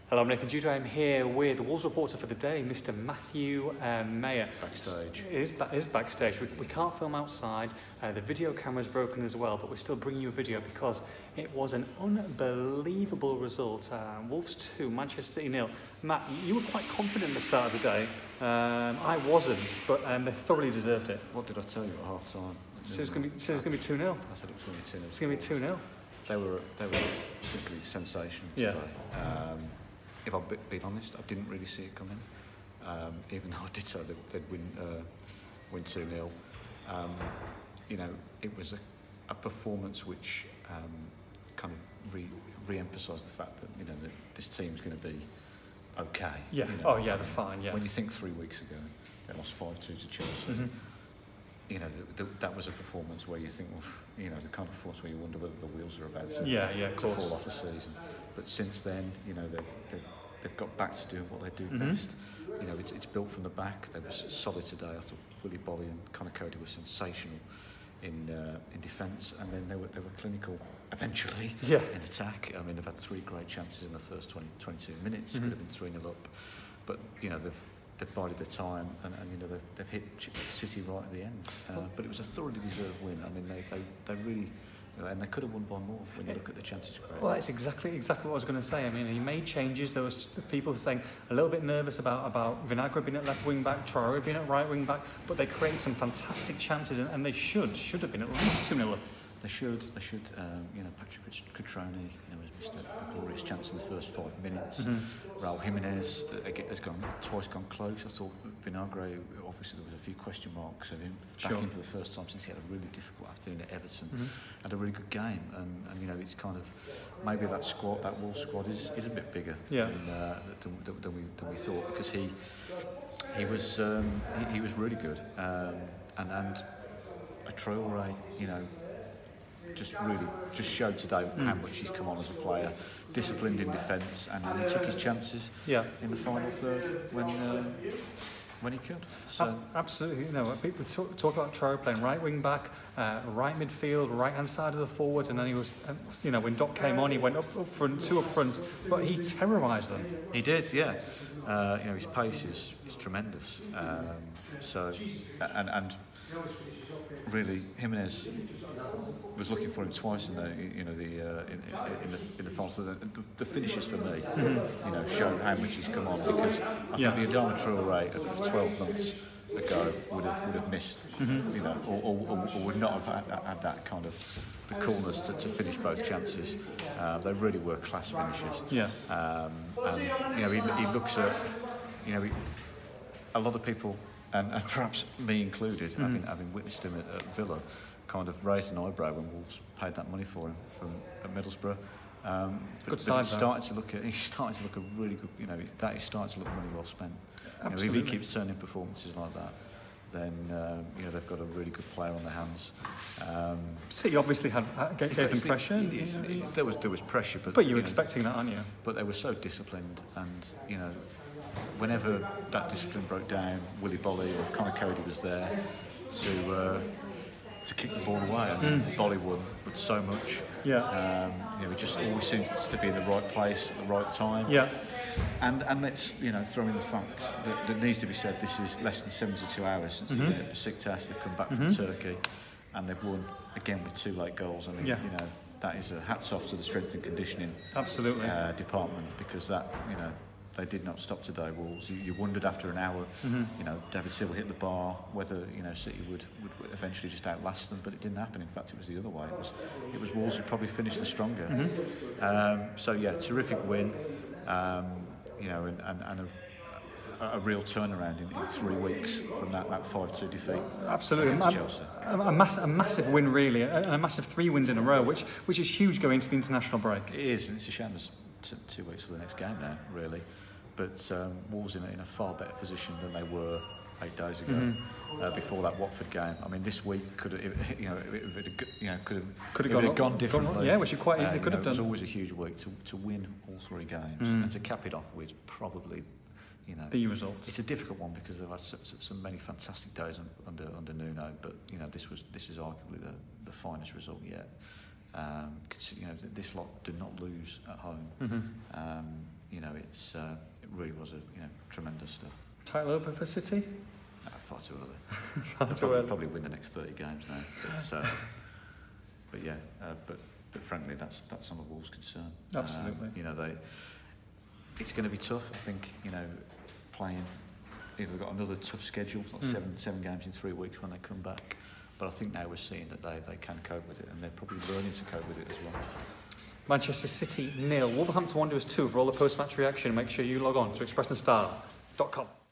Hello, I'm Nick and Judah. I'm here with the Wolves reporter for the day, Mr. Matthew Maher. Backstage. It is backstage. We can't film outside. The video camera's broken as well, but we're still bringing you a video because it was an unbelievable result. Wolves 2, Manchester City 0. Matt, you were quite confident at the start of the day. I wasn't, but they thoroughly deserved it. What did I tell you at half time? So it's going to be 2-0. I said it was going to be 2-0. It's going to be 2-0. They were simply sensational today. If I'm being honest, I didn't really see it coming. Even though I did say they'd win 2-0. You know, it was a performance which kind of re-emphasised the fact that that this team's going to be okay. Yeah. Oh yeah, they're fine. Yeah. When you think 3 weeks ago they lost 5-2 to Chelsea. Mm-hmm. That was a performance where you think, well, the kind of performance where you wonder whether the wheels are about to fall off a season. But since then, they've got back to doing what they do best. It's built from the back. They were solid today. I thought Willy Bolly and Connor Cody were sensational in defence, and then they were clinical eventually in attack. I mean, they've had 3 great chances in the first 22 minutes. Could have been 3-0 up, but they've bided their time, and they've hit City right at the end. But it was a thoroughly deserved win. I mean, they really. And they could have won by more when you look at the chances created. Well, that's exactly what I was going to say. I mean, he made changes. There was people saying a little bit nervous about Vinagre being at left wing back, Traore being at right wing back, but they created some fantastic chances, and they should have been at least 2-0 up. They should. Patrick Cutrone, has missed a glorious chance in the first 5 minutes. Raul Jimenez has twice gone close. I thought Vinagre, obviously there was a few question marks of him back in for the first time since he had a really difficult afternoon at Everton. Had a really good game, and it's kind of maybe that Wolves squad is a bit bigger than we thought, because he was really good, and a Traore, just showed today how much he's come on as a player, disciplined in defence, and he took his chances in the final third when he could. So absolutely, people talk about Traore playing right wing back, right midfield, right hand side of the forwards, and then he was, when Doc came on, he went up front, but he terrorised them. He did, yeah. His pace is tremendous. And really, Jimenez was looking for him twice in the final. So the finishes for me, show how much he's come on, because I think the Adama Traore of 12 months ago would have missed, or would not have had that kind of the coolness to finish both chances. They really were class finishes. Yeah. And he looks at, a lot of people, and perhaps me included, having witnessed him at Villa, kind of raised an eyebrow when Wolves paid that money for him at Middlesbrough. But he's starting to look a really good. That is starting to look money well spent. If he keeps turning performances like that, then they've got a really good player on their hands. City obviously gave him pressure. There was pressure, but you were expecting that, aren't you? But they were so disciplined, and whenever that discipline broke down, Willy Bolly or Connor Cody was there to kick the ball away. And Bolly won with so much. Yeah. He just always seems to be in the right place at the right time. Yeah. And let's throw in the fact that needs to be said. This is less than 72 hours since the Besiktas. They've come back from Turkey, and they've won again with 2 late goals. I mean, that is a hats off to the strength and conditioning department, because that they did not stop today, Wolves. You wondered after an hour, David Silva hit the bar, whether City would eventually just outlast them, but it didn't happen. In fact, it was the other way. It was Wolves who probably finished the stronger. Terrific win, and a real turnaround in 3 weeks from that 5-2 defeat. Absolutely, a massive win really, and a massive 3 wins in a row, which is huge going into the international break. It is, and it's a shame there's 2 weeks for the next game now, really. But Wolves in a far better position than they were 8 days ago. Before that Watford game. I mean, this week could have gone differently. Yeah, which it quite easily could have done. It was always a huge week to win all 3 games and to cap it off with probably the result. It's a difficult one because they've had so many fantastic days under Nuno, but this is arguably the finest result yet. This lot did not lose at home. it really was a tremendous stuff. Title over for City? No, far too early. Far too early. Probably win the next 30 games now. But yeah, but frankly, that's not the Wolves' concern. Absolutely. It's going to be tough. I think playing. They've got another tough schedule, like seven games in 3 weeks when they come back. But I think now we're seeing that they can cope with it, and they're probably learning to cope with it as well. Manchester City 0, Wolverhampton Wanderers 2. For all the post-match reaction, make sure you log on to expressandstyle.com.